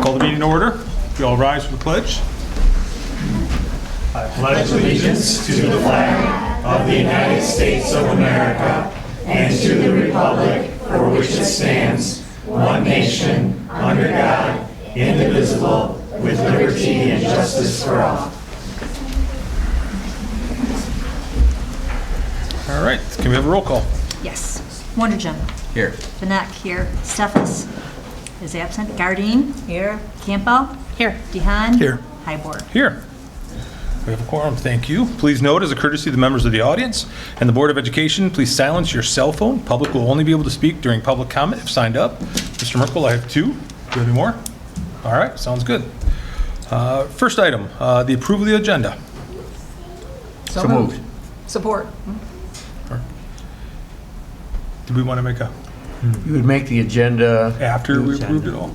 Call the meeting to order. We all rise for the pledge. I pledge allegiance to the flag of the United States of America and to the republic for which it stands, one nation, under God, indivisible, with liberty and justice for all. All right, can we have a roll call? Yes. Wondergen. Here. Benek here. Steffes is absent. Gardine. Here. Campbell. Here. Dehaan. Here. Hybord. Here. We have a quorum, thank you. Please note, as a courtesy to the members of the audience and the Board of Education, please silence your cell phone. Public will only be able to speak during public comment if signed up. Mr. Merkel, I have 2. Do you have any more? All right, sounds good. First item, the approval of the agenda. So moved. Support. Do we want to make a, You would make the agenda. after we approved it all?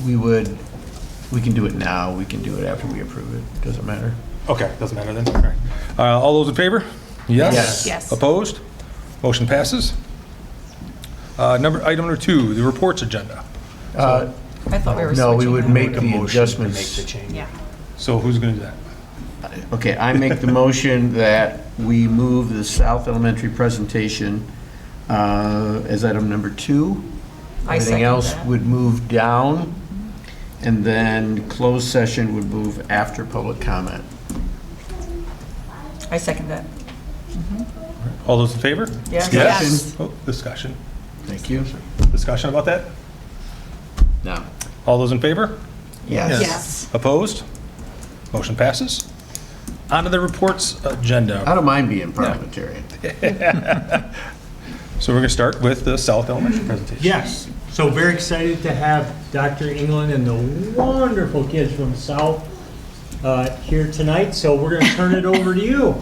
We can do it now, we can do it after we approve it, doesn't matter. Okay, doesn't matter then. All right. All those in favor? Yes. Yes. Opposed? Motion passes. Item number 2, the reports agenda. Uh, I thought we were No, we switching would them. make the adjustments. Yeah. So who's going to do that? Okay, I make the motion that we move the South Elementary presentation as item number 2. I Everything second else that. would move down, and then closed session would move after public comment. I second that. All those in favor? Yes. Discussion? Oh, discussion. Thank you. Discussion about that? No. All those in favor? Yes. Opposed? Motion passes. On to the reports agenda. I don't mind being parliamentarian. So we're going to start with the South Elementary presentation. Yes, so very excited to have Dr. England and the wonderful kids from South here tonight, so we're going to turn it over to you.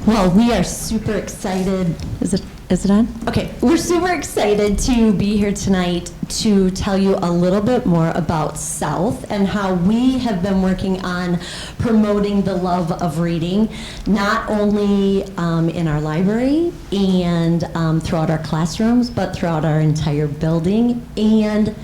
Well, we are super excited. Is it on? Okay. We're super excited to be here tonight to tell you a little bit more about South and how we have been working on promoting the love of reading, not only in our library and throughout our classrooms, but throughout our entire building and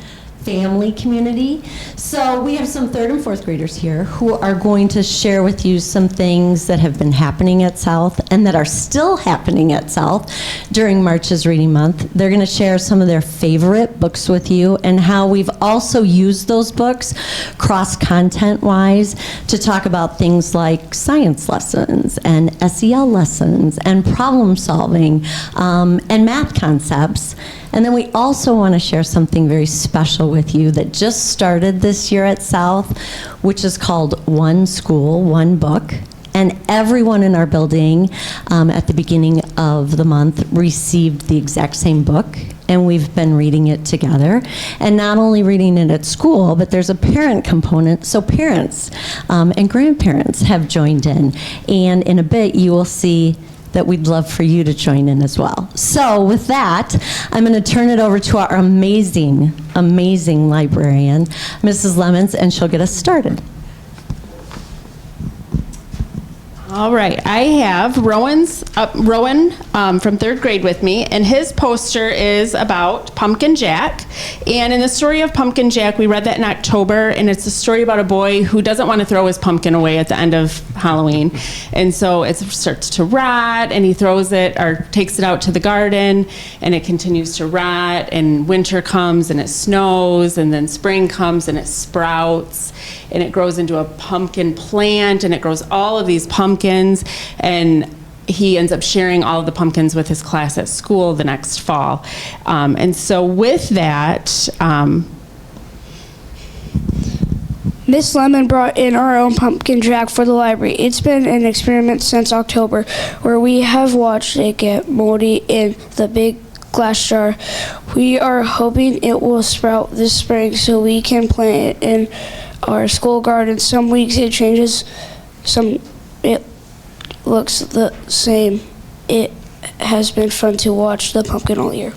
family community. So we have some 3rd and 4th graders here who are going to share with you some things that have been happening at South and that are still happening at South during March's Reading Month. They're going to share some of their favorite books with you and how we've also used those books cross-content wise to talk about things like science lessons and SEL lessons and problem solving and math concepts. And then we also want to share something very special with you that just started this year at South, which is called One School, One Book. And everyone in our building at the beginning of the month received the exact same book, and we've been reading it together. And not only reading it at school, but there's a parent component, so parents and grandparents have joined in. And in a bit, you will see that we'd love for you to join in as well. So with that, I'm going to turn it over to our amazing, amazing librarian, Mrs. Lemons, and she'll get us started. All right, I have Rowan from 3rd grade with me, and his poster is about Pumpkin Jack. And in the story of Pumpkin Jack, we read that in October, and it's a story about a boy who doesn't want to throw his pumpkin away at the end of Halloween. And so it starts to rot, and he throws it or takes it out to the garden, and it continues to rot, and winter comes and it snows, and then spring comes and it sprouts, and it grows into a pumpkin plant, and it grows all of these pumpkins, and he ends up sharing all of the pumpkins with his class at school the next fall. And so with that, Miss Lemon brought in our own pumpkin jack for the library. It's been an experiment since October where we have watched it get moldy in the big glass jar. We are hoping it will sprout this spring so we can plant it in our school garden. Some weeks it changes, some it looks the same. It has been fun to watch the pumpkin all year.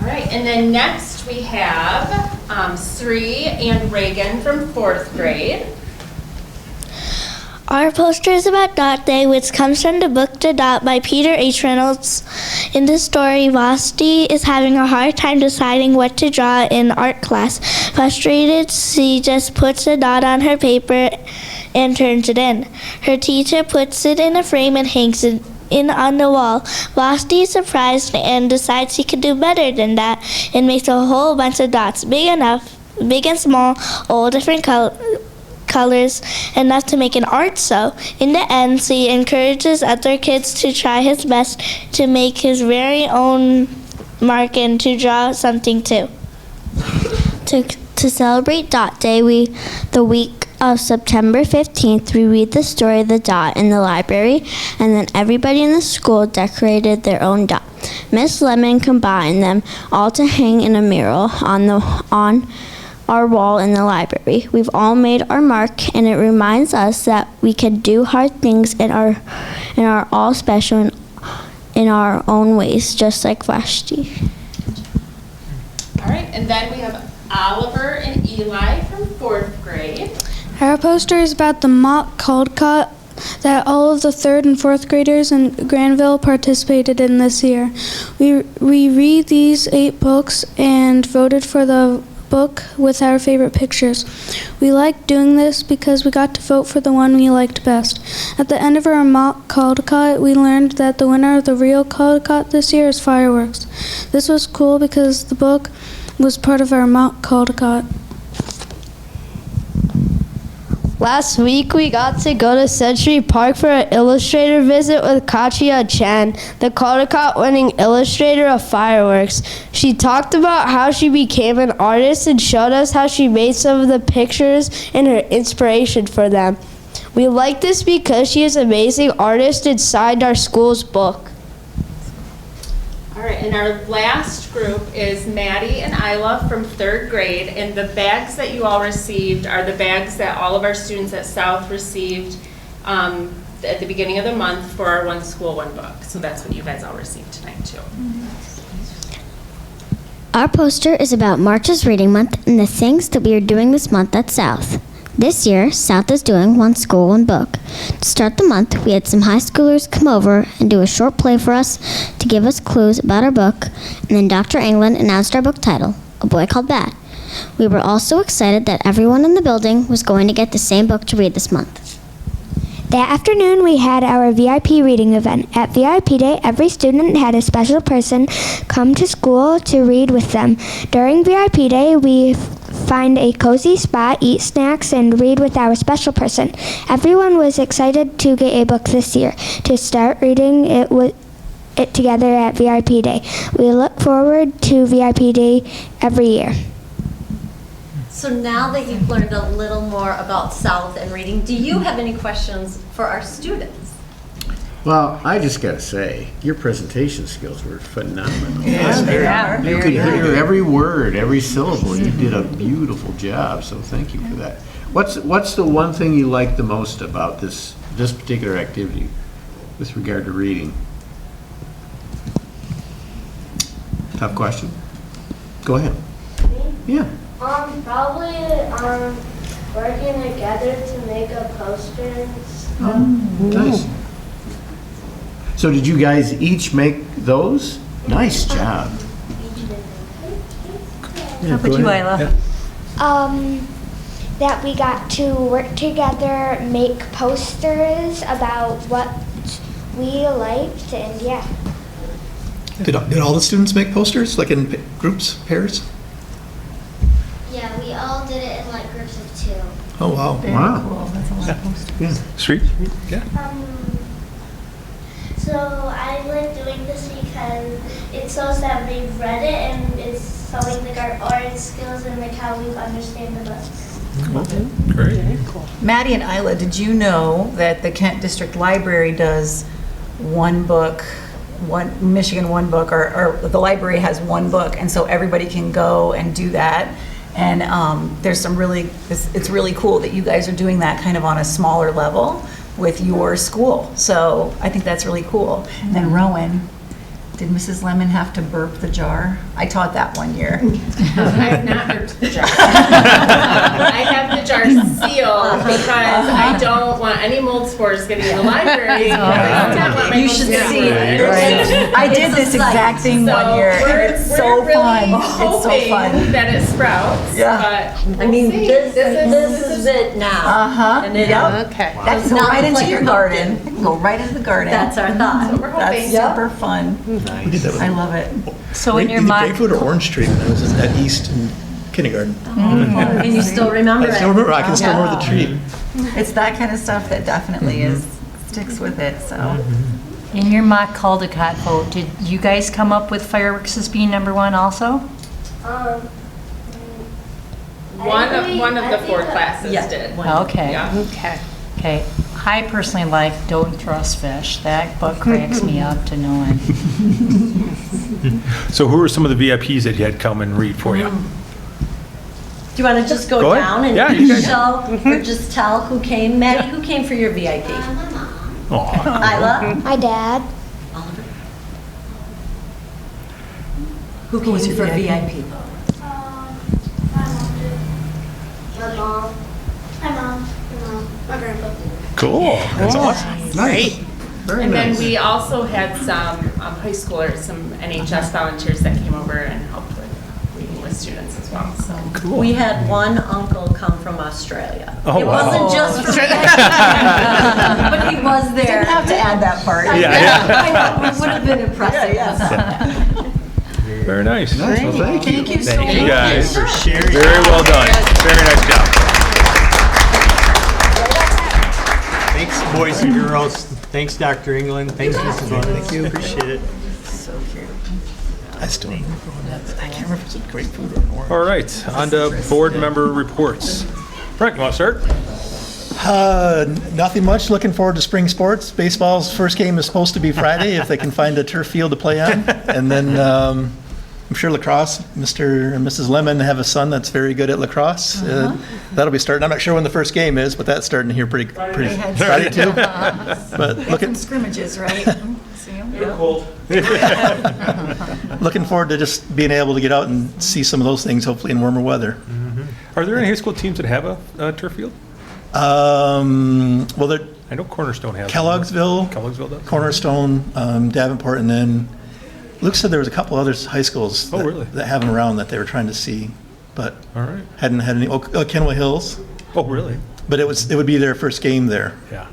All right, and then next we have Sri and Reagan from 4th grade. Our poster is about Dot Day, which comes from the book The Dot by Peter H. Reynolds. In the story, Vasti is having a hard time deciding what to draw in art class. Frustrated, she just puts a dot on her paper and turns it in. Her teacher puts it in a frame and hangs it in on the wall. Vasti is surprised and decides she can do better than that and makes a whole bunch of dots, big and small, all different colors, enough to make an art show. In the end, she encourages other kids to try his best to make his very own mark and to draw something too. To celebrate Dot Day, the week of September 15th, we read the story The Dot in the library, and then everybody in the school decorated their own dot. Miss Lemon combined them all to hang in a mural on our wall in the library. We've all made our mark, and it reminds us that we can do hard things and are all special in our own ways, just like Vashti. All right, and then we have Oliver and Eli from 4th grade. Our poster is about the mock Caldecott that all of the 3rd and 4th graders in Grandville participated in this year. We read these 8 books and voted for the book with our favorite pictures. We liked doing this because we got to vote for the one we liked best. At the end of our mock Caldecott, we learned that the winner of the real Caldecott this year is fireworks. This was cool because the book was part of our mock Caldecott. Last week, we got to go to Century Park for an illustrator visit with Katya Chen, the Caldecott-winning illustrator of fireworks. She talked about how she became an artist and showed us how she made some of the pictures and her inspiration for them. We like this because she is an amazing artist and signed our school's book. All right, and our last group is Maddie and Isla from 3rd grade, and the bags that you all received are the bags that all of our students at South received at the beginning of the month for our One School, One Book. So that's what you guys all received tonight too. Our poster is about March's Reading Month and the things that we are doing this month at South. This year, South is doing One School, One Book. To start the month, we had some high schoolers come over and do a short play for us to give us clues about our book, and then Dr. England announced our book title, A Boy Called Bad. We were also excited that everyone in the building was going to get the same book to read this month. That afternoon, we had our VIP reading event. At VIP Day, every student had a special person come to school to read with them. During VIP Day, we find a cozy spot, eat snacks, and read with our special person. Everyone was excited to get a book this year, to start reading it together at VIP Day. We look forward to VIP Day every year. So now that you've learned a little more about South and reading, do you have any questions for our students? Well, I just got to say, your presentation skills were phenomenal. Yes, they are. You could hear every word, every syllable. You did a beautiful job, so thank you for that. What's the one thing you like the most about this particular activity with regard to reading? Tough question. Go ahead. Yeah. Probably working together to make a poster and stuff. Nice. So did you guys each make those? Nice job. How about you, Isla? That we got to work together, make posters about what we liked, and yeah. Did all the students make posters, like in groups, pairs? Yeah, we all did it in like groups of 2. Oh, wow. Wow. Cool. That's a lot of posters. Yeah. Street? So I like doing this because it shows that we've read it and it's showing like our art skills and like how we understand the book. Great. Maddie and Isla, did you know that the Kent District Library does one book, Michigan One Book, or the library has one book, and so everybody can go and do that. And there's some it's really cool that you guys are doing that kind of on a smaller level with your school. So I think that's really cool. And then Rowan, Did Mrs. Lemon have to burp the jar? I taught that one year. I have not burped the jar. I have the jar sealed because I don't want any mold spores getting in the library. I don't want my You mold should spores see getting it. in. Right? I did this exact thing one year. It's so We're fun. really It's so hoping fun. that it sprouts. Yeah. But I mean, we'll see. this is it now. Uh-huh. And it, Yep. Okay. That can go not right into like your a garden. It can go right into the garden. That's our thought. We're hoping. That's super fun. We did that with I love it. So in your either mock, grapefruit or orange tree when I was at East in kindergarten. And you still remember I it. still remember, I can still remember the tree. It's that kind of stuff that definitely is sticks with it. So in your mock Caldecott vote, did you guys come up with fireworks as being number one also? One of the four classes did. Okay. Yeah. Okay. Okay. I personally like Don't Trust Fish. That book cracks me up to no end. So who are some of the VIPs that you had come and read for you? Do you want to just go Go ahead. down and Yeah, you guys- show or just tell who came? Maddie, who came for your VIP? Aw. Isla? My dad. Oliver? Who came for VIP? My mom. My grandpa. Cool. That's awesome. Nice. Very And then nice. we also had some high schoolers, some NHS volunteers that came over and helped with reading with students as well. So Cool. We had one uncle come from Australia. Oh, it wow. wasn't just for VIP, but he was there. didn't have to add that part. I know, it would have been impressive. Very nice. Nice. Well, thank you. Thank you so Thank you much. guys. For sharing. Very well done. Very nice job. Thanks, boys and girls. Thanks, Dr. England. Thanks, Mrs. Lund. Thank you. Appreciate it. So cute. I still remember growing up. I can't remember if it was grapefruit or orange. All right, on to board member reports. Frank, you want to start? Nothing much. Looking forward to spring sports. Baseball's first game is supposed to be Friday if they can find a turf field to play on. And then I'm sure lacrosse, Mr. and Mrs. Lemon have a son that's very good at lacrosse. That'll be starting. I'm not sure when the first game is, but that's starting here pretty Friday too. But Had looking some scrimmages, right? See 'em? Yeah. looking forward to just being able to get out and see some of those things, hopefully in warmer weather. Are there any high school teams that have a turf field? Well, they're I know Cornerstone has. Kellogg'sville, Kellogg'sville does? Cornerstone, Davenport, and then Luke said there was a couple other high schools Oh, really? that have them around that they were trying to see, but All right. hadn't had any. Kenway Hills, Oh, really? but it would be their first game there, Yeah.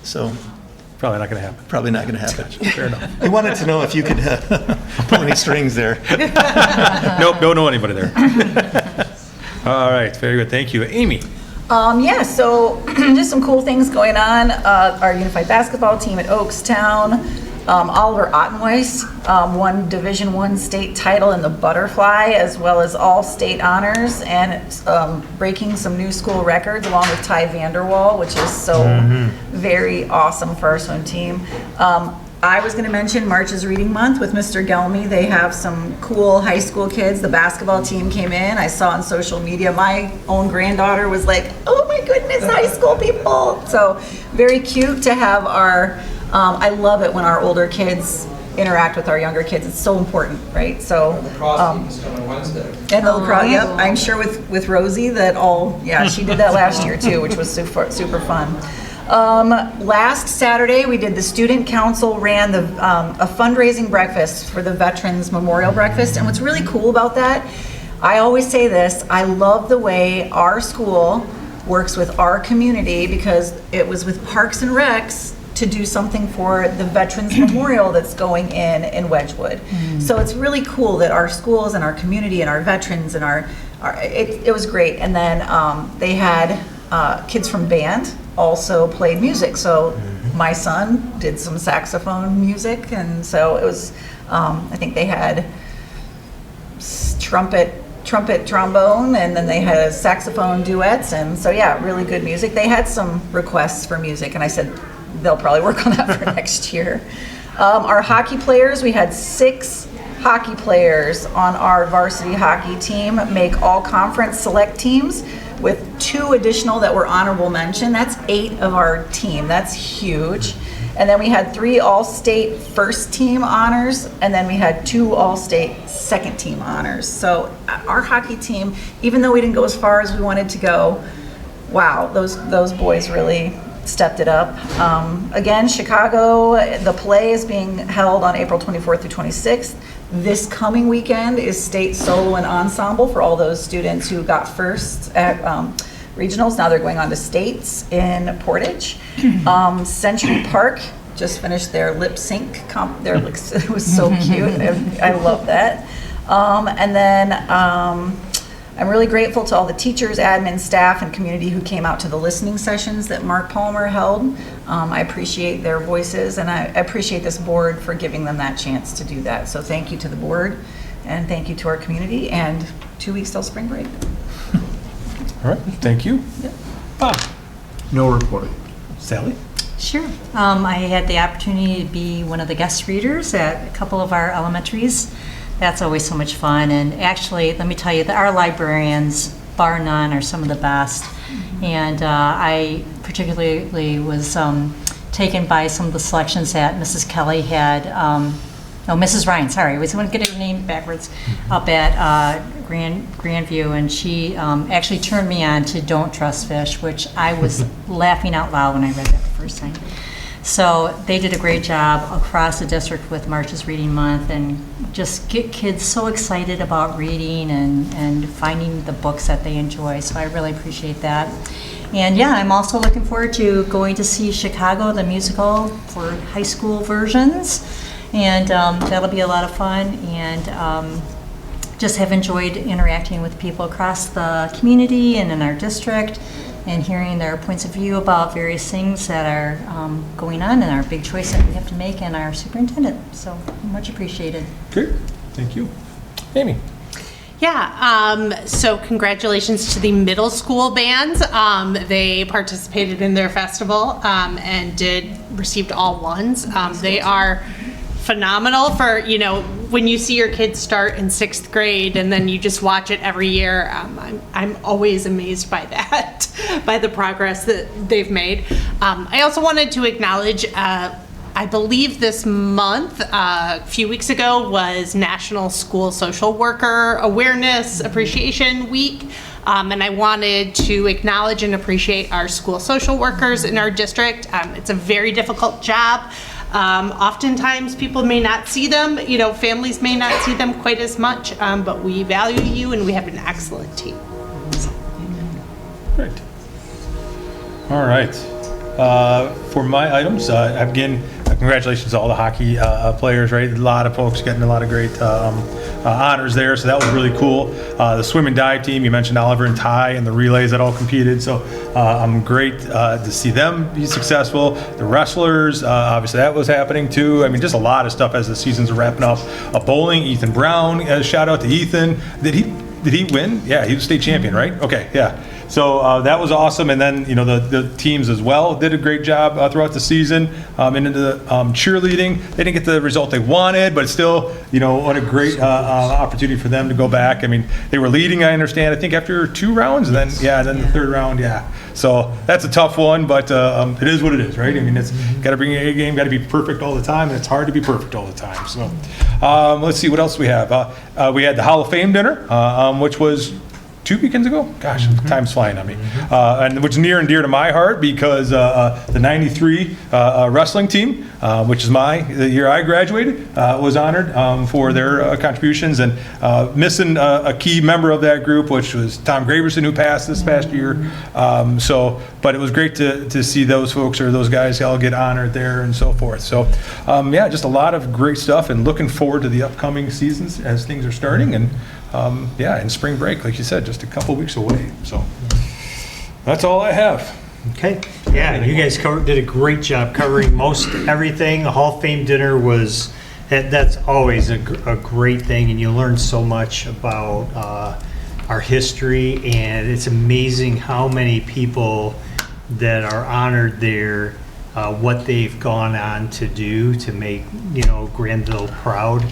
so Probably not going to happen. probably not going to happen. Fair enough. He wanted to know if you could pull any strings there. Nope, don't know anybody there. All right, very good. Thank you. Amy? Yeah, so just some cool things going on. Our unified basketball team at Oakstown, Oliver Ottenweiss won Division I state title in the butterfly, as well as all state honors, and breaking some new school records along with Ty Vanderwall, which is so very awesome for our swim team. I was going to mention March is Reading Month with Mr. Gelmy. They have some cool high school kids. The basketball team came in. I saw on social media, my own granddaughter was like, oh my goodness, high school people. So very cute to have our, I love it when our older kids interact with our younger kids. It's so important, right? So, The lacrosse team is coming Wednesday. and the lacrosse, yep, I'm sure with Rosie that she did that last year too, which was super, super fun. Last Saturday, we did the Student Council ran a fundraising breakfast for the Veterans Memorial Breakfast. And what's really cool about that, I always say this, I love the way our school works with our community, because it was with Parks and Recs to do something for the Veterans Memorial that's going in Wedgwood. So it's really cool that our schools and our community and our veterans and it was great. And then they had kids from band also played music. So my son did some saxophone music, and so it was, I think they had trumpet, trombone, and then they had saxophone duets, and so yeah, really good music. They had some requests for music, and I said they'll probably work on that for next year. Our hockey players, we had 6 hockey players on our varsity hockey team make all conference select teams, with 2 additional that were honorable mention. That's 8 of our team. That's huge. And then we had 3 all-state first team honors, and then we had 2 all-state second team honors. So our hockey team, even though we didn't go as far as we wanted to go, wow, those boys really stepped it up. Again, Chicago, the play is being held on April 24th through 26th. This coming weekend is state solo and ensemble for all those students who got first at regionals. Now they're going on to states in Portage. Century Park just finished their lip sync comp. It was so cute. I love that. And then I'm really grateful to all the teachers, admin, staff, and community who came out to the listening sessions that Mark Palmer held. I appreciate their voices, and I appreciate this board for giving them that chance to do that. So thank you to the board, and thank you to our community, and 2 weeks till spring break. All right, thank you. Yep. Bob? No report. Sally? Sure. I had the opportunity to be one of the guest readers at a couple of our elementaries. That's always so much fun. And actually, let me tell you that our librarians, bar none, are some of the best. And I particularly was taken by some of the selections that Mrs. Kelly had, Mrs. Ryan, sorry, I was going to get her name backwards, up at Grandville, and she actually turned me on to Don't Trust Fish, which I was laughing out loud when I read that the first time. So they did a great job across the district with March's Reading Month, and just get kids so excited about reading and finding the books that they enjoy. So I really appreciate that. And yeah, I'm also looking forward to going to see Chicago, the musical, for high school versions. And that'll be a lot of fun. And just have enjoyed interacting with people across the community and in our district, and hearing their points of view about various things that are going on, and our big choice that we have to make, and our superintendent. So much appreciated. Great, thank you. Amy? Yeah, so congratulations to the middle school bands. They participated in their festival and received all ones. They are phenomenal for, when you see your kids start in 6th grade and then you just watch it every year. I'm always amazed by that, by the progress that they've made. I also wanted to acknowledge, I believe this month, a few weeks ago, was National School Social Worker Awareness Appreciation Week. And I wanted to acknowledge and appreciate our school social workers in our district. It's a very difficult job. Oftentimes people may not see them, families may not see them quite as much, but we value you and we have an excellent team. Great. All right. For my items, again, congratulations to all the hockey players, right? A lot of folks getting a lot of great honors there, so that was really cool. The swim and dive team, you mentioned Oliver and Ty and the relays that all competed, so I'm great to see them be successful. The wrestlers, obviously that was happening too. I mean, just a lot of stuff as the season's wrapping up. Bowling, Ethan Brown, shout out to Ethan. Did he win? Yeah, he was state champion, right? Okay, yeah. So that was awesome, and then the teams as well did a great job throughout the season. And into the cheerleading, they didn't get the result they wanted, but still, what a great opportunity for them to go back. I mean, they were leading, I understand, I think after 2 rounds, and then the third round, yeah. So that's a tough one, but it is what it is, right? I mean, it's got to bring your A game, got to be perfect all the time, and it's hard to be perfect all the time. So let's see what else we have. We had the Hall of Fame dinner, which was 2 weekends ago? Gosh, time's flying on me. And which is near and dear to my heart because the 93 wrestling team, which is the year I graduated, was honored for their contributions, and missing a key member of that group, which was Tom Graverson, who passed this past year. But it was great to see those folks or those guys all get honored there and so forth. So just a lot of great stuff, and looking forward to the upcoming seasons as things are starting. And and spring break, like you said, just a couple weeks away. So that's all I have. Okay. Yeah, you guys did a great job covering most everything. The Hall of Fame dinner that's always a great thing, and you learn so much about our history, and it's amazing how many people that are honored there, what they've gone on to do to make Grandville proud.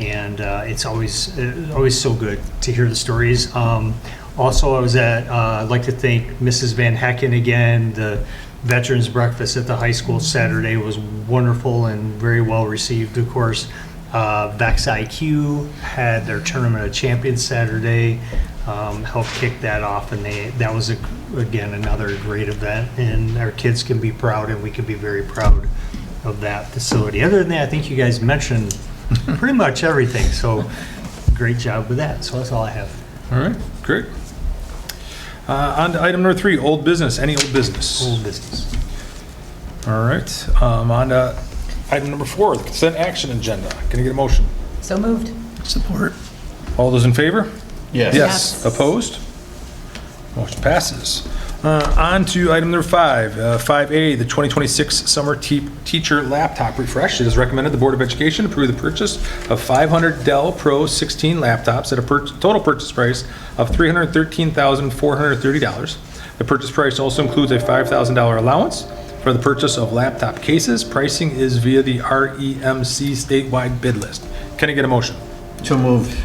And it's always so good to hear the stories. Also, I'd like to thank Mrs. Van Hecken again, Veterans Breakfast at the high school Saturday was wonderful and very well received, of course. Vex IQ had their Tournament of Champions Saturday, helped kick that off, and that was, again, another great event, and our kids can be proud, and we can be very proud of that facility. Other than that, I think you guys mentioned pretty much everything, so great job with that. So that's all I have. All right, great. On to item number 3, old business. Any old business? Old business. All right, on to item number 4, the consent action agenda. Can I get a motion? So moved. Support. All those in favor? Yes. Yes. Opposed? Motion passes. On to item number 5, 5A, the 2026 Summer Teacher Laptop Refresh. It is recommended the Board of Education approve the purchase of 500 Dell Pro 16 laptops at a total purchase price of $313,430. The purchase price also includes a $5,000 allowance for the purchase of laptop cases. Pricing is via the REMC statewide bid list. Can I get a motion? So moved.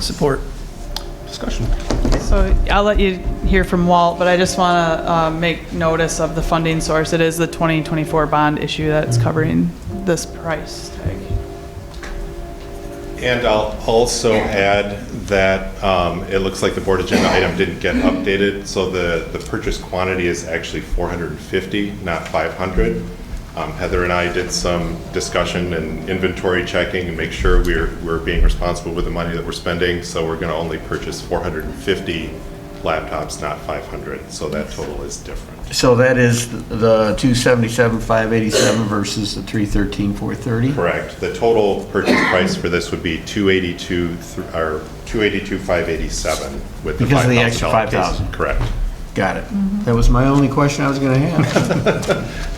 Support. Discussion. So I'll let you hear from Walt, but I just want to make notice of the funding source. It is the 2024 bond issue that's covering this price tag. And I'll also add that it looks like the board agenda item didn't get updated, so the purchase quantity is actually 450, not 500. Heather and I did some discussion and inventory checking and make sure we're being responsible with the money that we're spending, so we're going to only purchase 450 laptops, not 500, so that total is different. So that is the 277, 587 versus the 313, 430? Correct. The total purchase price for this would be 282, or 282, 587 with the Because of the $5,000 extra 5,000. case. Correct. Got it. That was my only question I was going to have.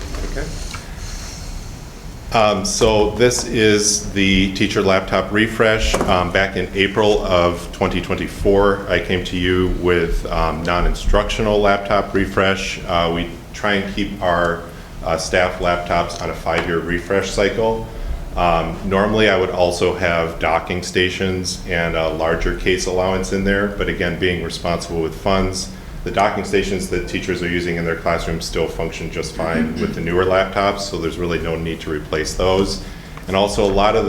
So this is the teacher laptop refresh. Back in April of 2024, I came to you with non-instructional laptop refresh. We try and keep our staff laptops on a 5-year refresh cycle. Normally, I would also have docking stations and a larger case allowance in there, but again, being responsible with funds, the docking stations that teachers are using in their classrooms still function just fine with the newer laptops, so there's really no need to replace those. And also a lot of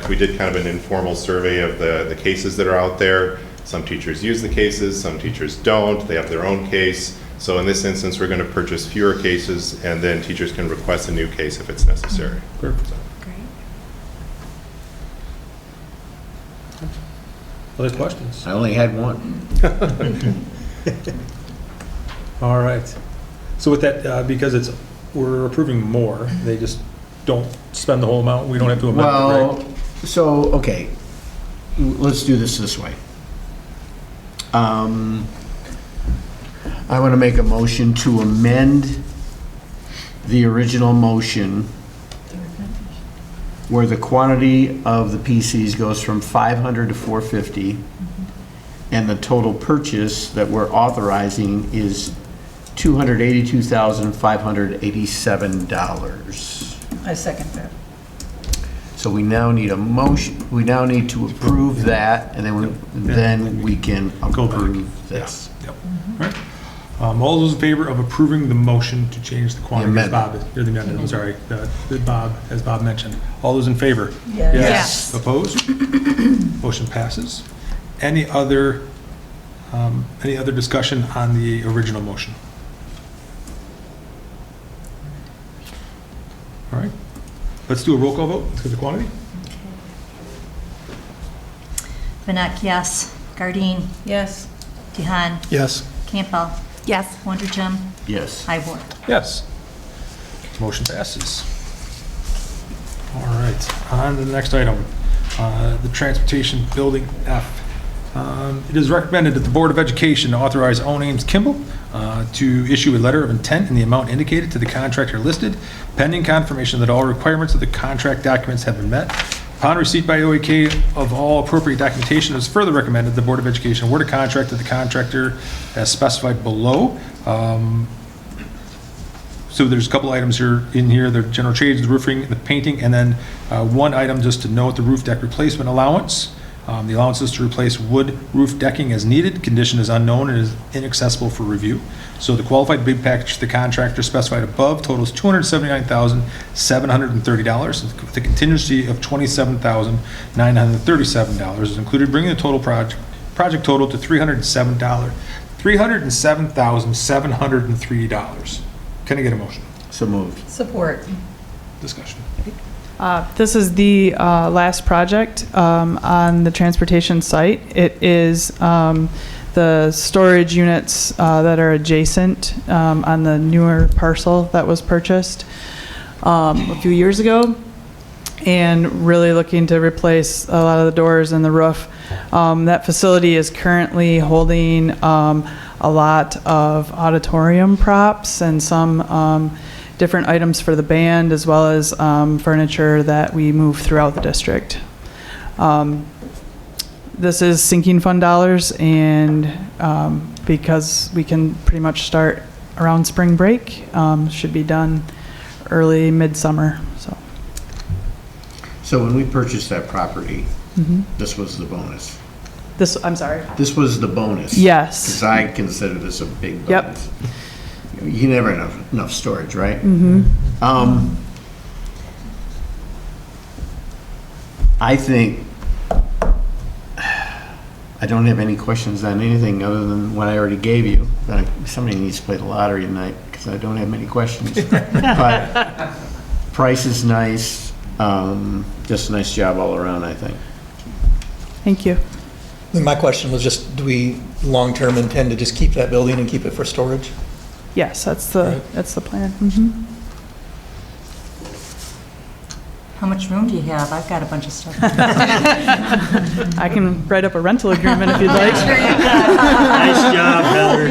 we did kind of an informal survey of the cases that are out there. Some teachers use the cases, some teachers don't, they have their own case. So in this instance, we're going to purchase fewer cases, and then teachers can request a new case if it's necessary. Perfect. Other questions? I only had one. All right. So with that, because we're approving more, they just don't spend the whole amount. We don't have to amend it, right? So, okay, let's do this way. I want to make a motion to amend the original motion where the quantity of the PCs goes from 500 to 450, and the total purchase that we're authorizing is $282,587. I second that. So we now need a motion, we now need to approve that, and then we can approve this. Yep. All right. All those in favor of approving the motion to change the quantity, as Bob, or the amendment, I'm sorry, as Bob mentioned. All those in favor? Yes. Yes. Opposed? Motion passes. Any other discussion on the original motion? All right. Let's do a roll call vote. Let's get the quantity. Vanek, yes. Gardine. Yes. Dehan. Yes. Campbell. Yes. Wonderjum. Yes. Ivor. Yes. Motion passes. All right, on to the next item, the Transportation Building F. It is recommended that the Board of Education authorize Owen Ames Kimball to issue a letter of intent in the amount indicated to the contractor listed, pending confirmation that all requirements of the contract documents have been met. Upon receipt by OAK of all appropriate documentation, it is further recommended the Board of Education award a contract to the contractor as specified below. So there's a couple items here in here, the general trades, the roofing, the painting, and then one item just to note, the roof deck replacement allowance. The allowance is to replace wood roof decking as needed. Condition is unknown and is inaccessible for review. So the qualified bid package the contractor specified above totals $279,730 with a contingency of $27,937 is included, bringing the total project total to $307,703. Can I get a motion? So moved. Support. Discussion. This is the last project on the transportation site. It is the storage units that are adjacent on the newer parcel that was purchased a few years ago, and really looking to replace a lot of the doors and the roof. That facility is currently holding a lot of auditorium props and some different items for the band, as well as furniture that we move throughout the district. This is sinking fund dollars, and because we can pretty much start around spring break, should be done early midsummer. So when we purchased that property, this was the bonus. I'm sorry. This was the bonus. Yes. Because I consider this a big Yep. bonus. You never have enough storage, right? I think I don't have any questions on anything other than what I already gave you. Somebody needs to play the lottery tonight because I don't have many questions. But price is nice. Just a nice job all around, I think. Thank you. My question was just, do we long-term intend to just keep that building and keep it for storage? Yes, that's the plan. How much room do you have? I've got a bunch of stuff. I can write up a rental agreement if you'd like. Nice job, Heather.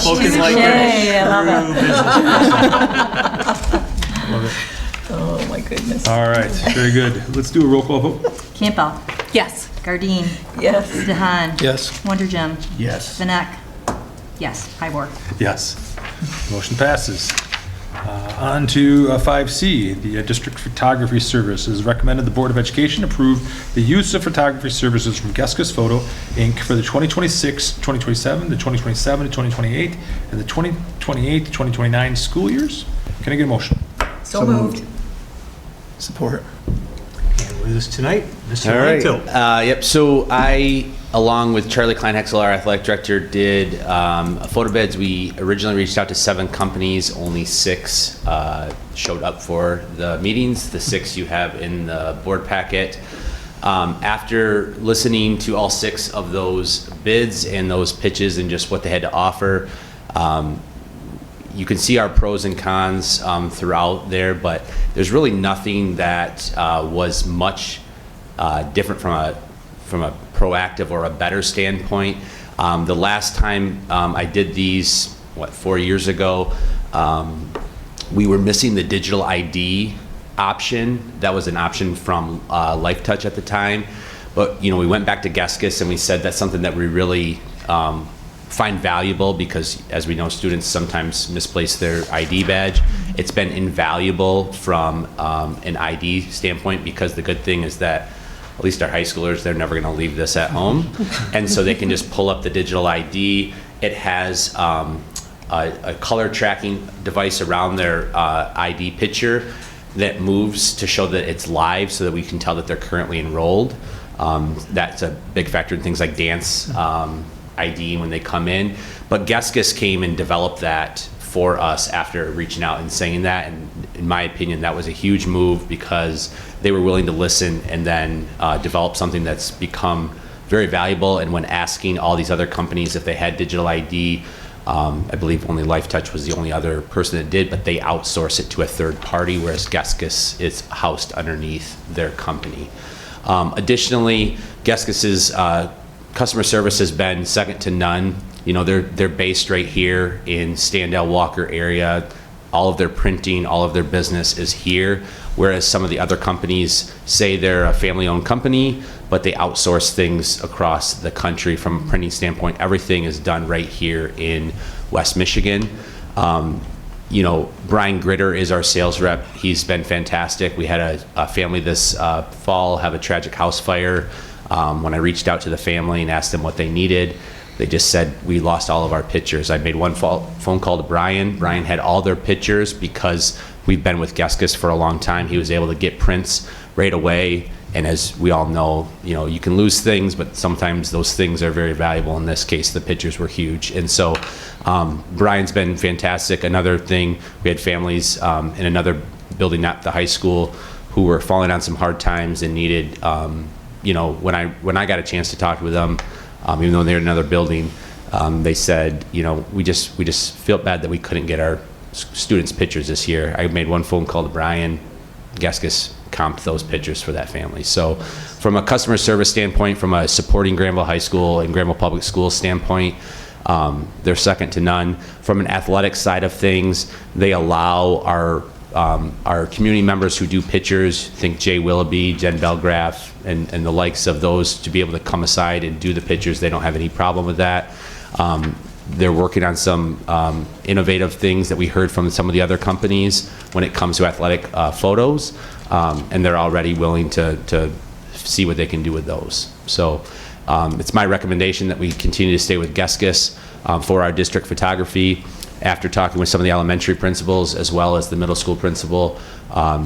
Spoken like Yay, I love Love it. Oh, my goodness. All right, very good. Let's do a roll call vote. Campbell. Yes. Gardine. Yes. DeHaan. Yes. Wonder Jim. Yes. Vanek. Yes. Hybor. Yes. Motion passes. On to 5C, the District Photography Services. Recommended the Board of Education approve the use of photography services from Geskus Photo, Inc. for the 2026, 2027, the 2027 to 2028, and the 2028 to 2029 school years. Can I get a motion? So moved. Support. And with us tonight, Mr. All right. Langto. Yep. So I, along with Charlie Kleinhexel, our athletic director, did photo bids. We originally reached out to 7 companies. Only 6 showed up for the meetings. The 6 you have in the board packet. After listening to all 6 of those bids and those pitches and just what they had to offer, you can see our pros and cons throughout there, but there's really nothing that was much different from a proactive or a better standpoint. The last time I did these, 4 years ago, we were missing the digital ID option. That was an option from LifeTouch at the time, but we went back to Geskus and we said that's something that we really find valuable because, as we know, students sometimes misplace their ID badge. It's been invaluable from an ID standpoint because the good thing is that at least our high schoolers, they're never going to leave this at home. And so they can just pull up the digital ID. It has a color tracking device around their ID picture that moves to show that it's live so that we can tell that they're currently enrolled. That's a big factor in things like dance ID when they come in. But Geskus came and developed that for us after reaching out and saying that. And in my opinion, that was a huge move because they were willing to listen and then develop something that's become very valuable. And when asking all these other companies if they had digital ID, I believe only LifeTouch was the only other person that did, but they outsource it to a third party, whereas Geskus is housed underneath their company. Additionally, Geskus's customer service has been second to none. They're based right here in Standell Walker area. All of their printing, all of their business is here, whereas some of the other companies say they're a family-owned company, but they outsource things across the country from a printing standpoint. Everything is done right here in West Michigan. Brian Gritter is our sales rep. He's been fantastic. We had a family this fall have a tragic house fire. When I reached out to the family and asked them what they needed, they just said, we lost all of our pictures. I made one phone call to Brian. Brian had all their pictures because we've been with Geskus for a long time. He was able to get prints right away. And as we all know, you can lose things, but sometimes those things are very valuable. In this case, the pictures were huge. And so Brian's been fantastic. Another thing, we had families in another building, not the high school, who were falling on some hard times and needed, when I got a chance to talk with them, even though they're in another building, they said, we just felt bad that we couldn't get our students' pictures this year. I made one phone call to Brian. Geskus comped those pictures for that family. So from a customer service standpoint, from a supporting Grandville High School and Grandville Public Schools standpoint, they're second to none. From an athletic side of things, they allow our community members who do pictures, think Jay Willoughby, Jen Belgraf, and the likes of those, to be able to come aside and do the pictures. They don't have any problem with that. They're working on some innovative things that we heard from some of the other companies when it comes to athletic photos, and they're already willing to see what they can do with those. So it's my recommendation that we continue to stay with Geskus for our district photography. After talking with some of the elementary principals as well as the middle school principal,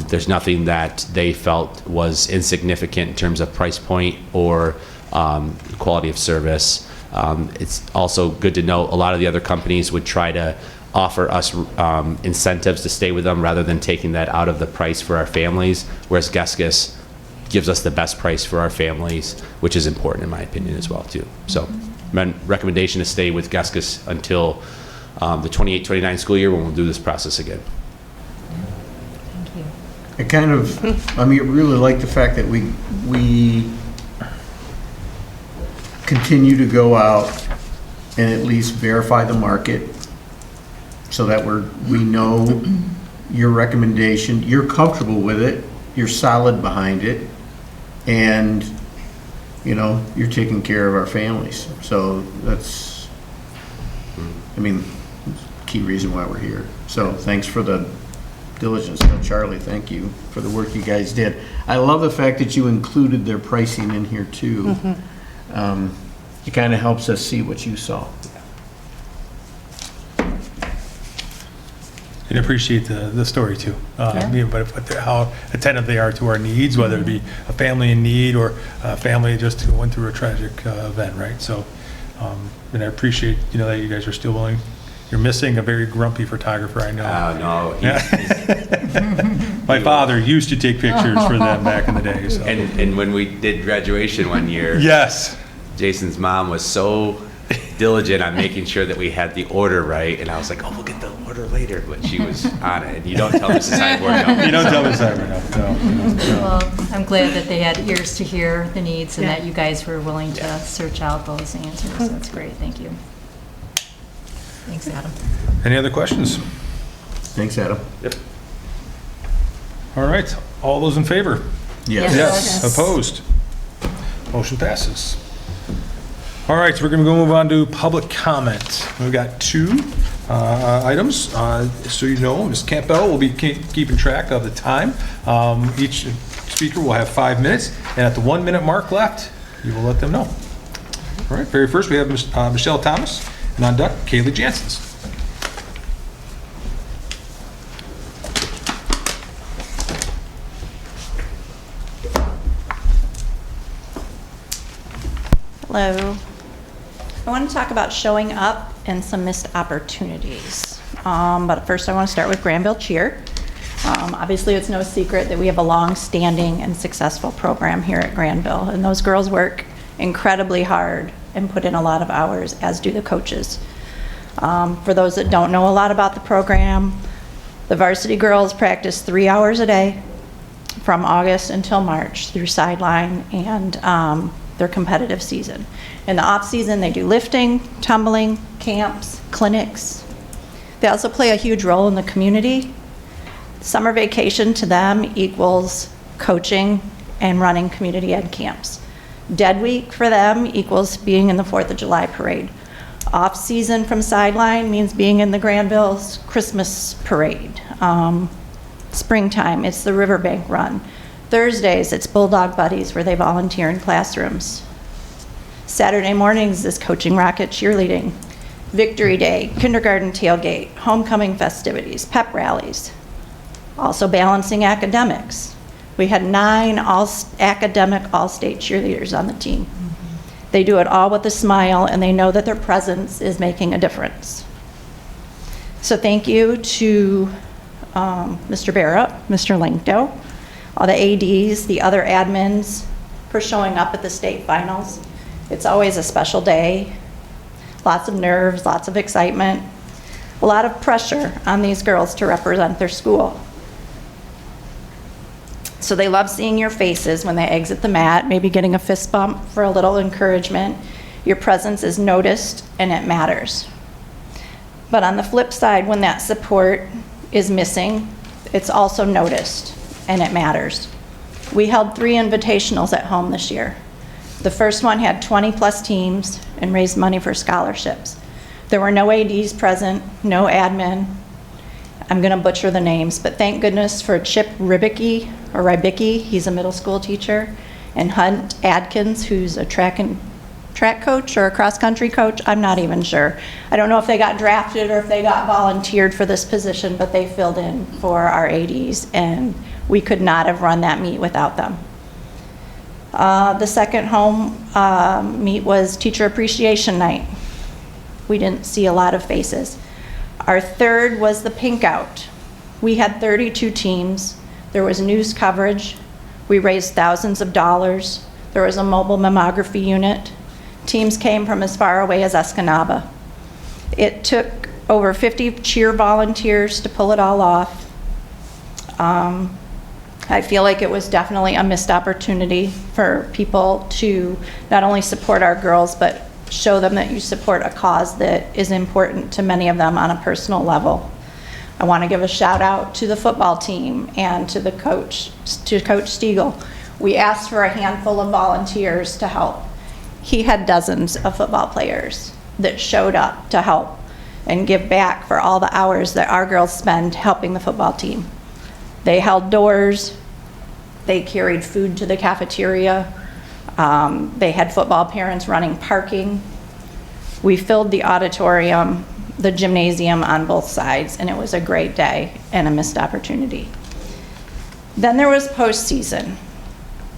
there's nothing that they felt was insignificant in terms of price point or quality of service. It's also good to know a lot of the other companies would try to offer us incentives to stay with them rather than taking that out of the price for our families, whereas Geskus gives us the best price for our families, which is important in my opinion as well too. So my recommendation is stay with Geskus until the 28-29 school year when we'll do this process again. I really like the fact that we continue to go out and at least verify the market so that we know your recommendation, you're comfortable with it, you're solid behind it, and you're taking care of our families. So that's, key reason why we're here. So thanks for the diligence. Charlie, thank you for the work you guys did. I love the fact that you included their pricing in here too. It kind of helps us see what you saw. And appreciate the story too. But how attentive they are to our needs, whether it be a family in need or a family just who went through a tragic event, right? So, and I appreciate that you guys are still willing. You're missing a very grumpy photographer, I know. No. My father used to take pictures for them back in the day. So. And when we did graduation one year, yes, Jason's mom was so diligent on making sure that we had the order right, and I was like, "Oh, we'll get the order later," but she was on it. And you don't tell Mrs. Highboard no. You don't tell Mrs. Highboard no. Well, I'm glad that they had ears to hear the needs and that you guys were willing to search out those answers. That's great. Thank you. Thanks, Adam. Any other questions? Thanks, Adam. Yep. All right. All those in favor? Yes. Yes. Opposed? Motion passes. All right, so we're going to move on to public comment. We've got two items. So Ms. Campbell will be keeping track of the time. Each speaker will have 5 minutes, and at the 1 minute mark left, you will let them know. All right, very first we have Michelle Thomas, and on deck, Kaylee Janssens. Hello. I want to talk about showing up and some missed opportunities. But first I want to start with Grandville Cheer. Obviously it's no secret that we have a long-standing and successful program here at Grandville, and those girls work incredibly hard and put in a lot of hours, as do the coaches. For those that don't know a lot about the program, the varsity girls practice 3 hours a day from August until March through sideline and their competitive season. In the off season, they do lifting, tumbling, camps, clinics. They also play a huge role in the community. Summer vacation to them equals coaching and running community ed camps. Dead week for them equals being in the 4th of July parade. Off season from sideline means being in the Grandville's Christmas parade. Springtime, it's the riverbank run. Thursdays, it's Bulldog Buddies where they volunteer in classrooms. Saturday mornings is coaching Rocket cheerleading. Victory Day, kindergarten tailgate, homecoming festivities, pep rallies. Also balancing academics. We had 9 academic all-state cheerleaders on the team. They do it all with a smile, and they know that their presence is making a difference. So thank you to Mr. Barrett, Mr. Linkdo, all the ADs, the other admins for showing up at the state finals. It's always a special day. Lots of nerves, lots of excitement, a lot of pressure on these girls to represent their school. So they love seeing your faces when they exit the mat, maybe getting a fist bump for a little encouragement. Your presence is noticed and it matters. But on the flip side, when that support is missing, it's also noticed and it matters. We held 3 invitationals at home this year. The first one had 20 plus teams and raised money for scholarships. There were no ADs present, no admin. I'm gonna butcher the names, but thank goodness for Chip Rybicki, he's a middle school teacher, and Hunt Adkins, who's a track coach or a cross-country coach, I'm not even sure. I don't know if they got drafted or if they got volunteered for this position, but they filled in for our ADs, and we could not have run that meet without them. The second home meet was Teacher Appreciation Night. We didn't see a lot of faces. Our third was the Pink Out. We had 32 teams. There was news coverage. We raised thousands of dollars. There was a mobile mammography unit. Teams came from as far away as Escanaba. It took over 50 cheer volunteers to pull it all off. I feel like it was definitely a missed opportunity for people to not only support our girls, but show them that you support a cause that is important to many of them on a personal level. I want to give a shout out to the football team and to Coach Stiegel. We asked for a handful of volunteers to help. He had dozens of football players that showed up to help and give back for all the hours that our girls spend helping the football team. They held doors, they carried food to the cafeteria, they had football parents running parking. We filled the auditorium, the gymnasium on both sides, and it was a great day and a missed opportunity. Then there was postseason.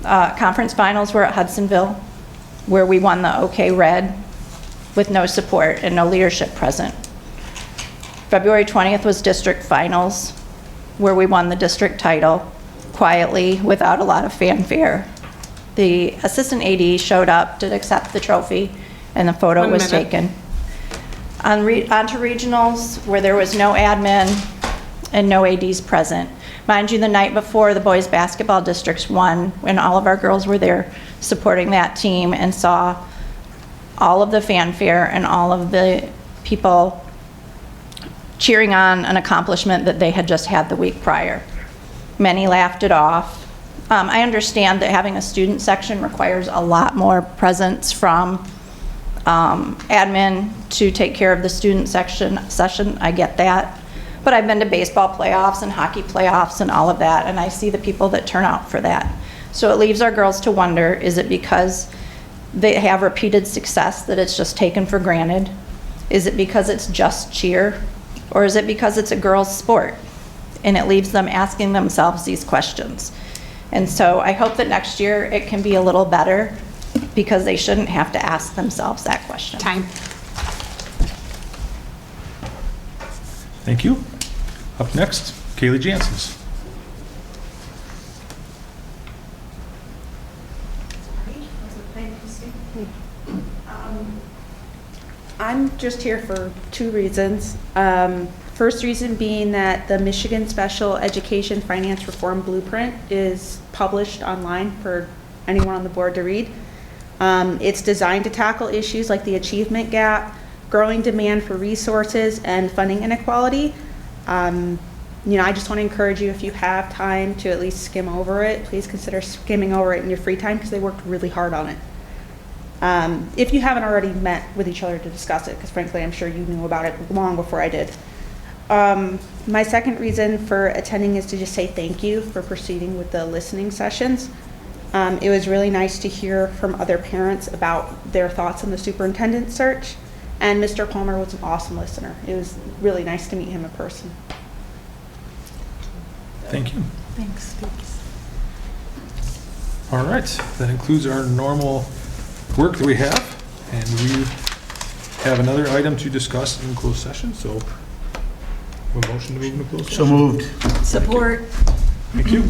Conference finals were at Hudsonville, where we won the OK Red with no support and no leadership present. February 20th was district finals, where we won the district title quietly without a lot of fanfare. The assistant AD showed up to accept the trophy and the photo was taken. On to regionals, where there was no admin and no ADs present. Mind you, the night before, the boys basketball districts won, and all of our girls were there supporting that team and saw all of the fanfare and all of the people cheering on an accomplishment that they had just had the week prior. Many laughed it off. I understand that having a student section requires a lot more presence from admin to take care of the student session. I get that. But I've been to baseball playoffs and hockey playoffs and all of that, and I see the people that turn out for that. So it leaves our girls to wonder, is it because they have repeated success that it's just taken for granted? Is it because it's just cheer? Or is it because it's a girls' sport? And it leaves them asking themselves these questions. And so I hope that next year it can be a little better, because they shouldn't have to ask themselves that question. Time. Thank you. Up next, Kaylee Janssens. I'm just here for 2 reasons. First reason being that the Michigan Special Education Finance Reform Blueprint is published online for anyone on the board to read. It's designed to tackle issues like the achievement gap, growing demand for resources, and funding inequality. I just want to encourage you, if you have time to at least skim over it, please consider skimming over it in your free time, because they worked really hard on it. if you haven't already met with each other to discuss it, because frankly, I'm sure you knew about it long before I did. My second reason for attending is to just say thank you for proceeding with the listening sessions. It was really nice to hear from other parents about their thoughts on the superintendent search, and Mr. Palmer was an awesome listener. It was really nice to meet him in person. Thank you. Thanks. All right, that includes our normal work that we have, and we have another item to discuss in closed session, so a motion to move into closed session. So moved. Support. Thank you.